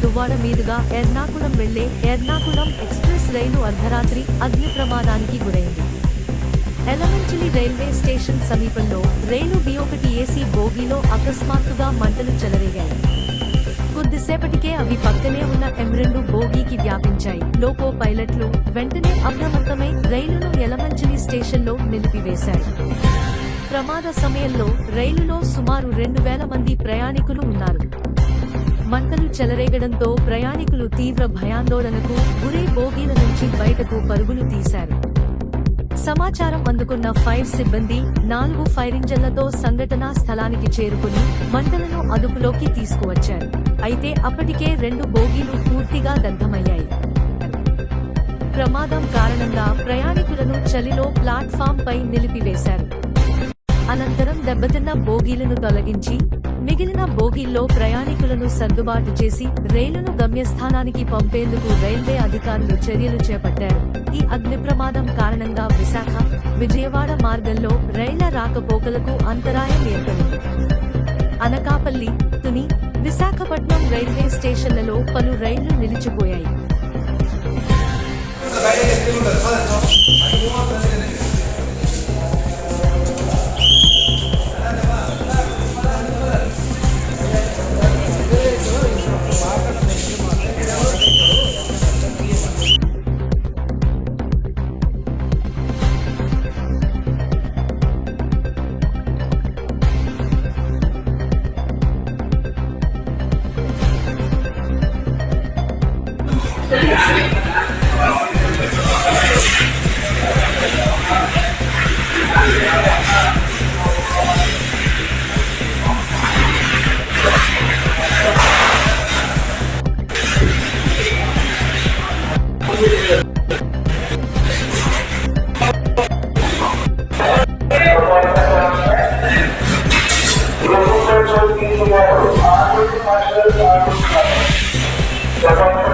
దువ్వాడ మీదుగా ఎర్నాకుళం వెళ్లే ఎర్నాకుళం ఎక్స్ప్రెస్ రైలు అర్ధరాత్రి అగ్ని ప్రమాదానికి గురైంది. ఎలమంచిలి రైల్వే స్టేషన్ సమీపంలో రైలు B1 ఏసీ బోగీలో అకస్మాత్తుగా మంటలు చెలరేగాయి. కొద్దిసేపటికే అవి పక్కనే ఉన్న M2 బోగీకి వ్యాపించాయి. లోకో పైలట్లు వెంటనే అప్రమత్తమై రైలును ఎలమంచిలి స్టేషన్లో నిలిపివేశారు. ప్రమాద సమయంలో రైలులో సుమారు 2000 మంది ప్రయాణికులు ఉన్నారు. మంటలు చెలరేగడంతో ప్రయాణికులు తీవ్ర భయాందోళనకు గురై బోగీల నుంచి బయటకు పరుగులు తీశారు. సమాచారం అందుకున్న ఫైర్ సిబ్బంది 4 ఫైరింజన్లతో సంఘటనా స్థలానికి చేరుకుని మంటలను అదుపులోకి తీసుకువచ్చారు. అయితే అప్పటికే 2 బోగీలు పూర్తిగా దగ్ధమయ్యాయి. ప్రమాదం కారణంగా ప్రయాణికులను చలిలో ప్లాట్ఫామ్ పై నిలిపివేశారు. అనంతరం దెబ్బతిన్న బోగీలను తొలగించి మిగిలిన బోగీల్లో ప్రయాణికులను సర్దుబాటు చేసి రైలును గమ్యస్థానానికి పంపేందుకు రైల్వే అధికారులు చర్యలు చేపట్టారు. ఈ అగ్ని ప్రమాదం కారణంగా విశాఖ, విజయవాడ మార్గంలో రైళ్ల రాకపోకలకు అంతరాయం ఏర్పడింది. అనకాపల్లి, తుని, విశాఖపట్నం రైల్వే స్టేషన్లలో పలు రైళ్లు నిలిచిపోయాయి. Gracias.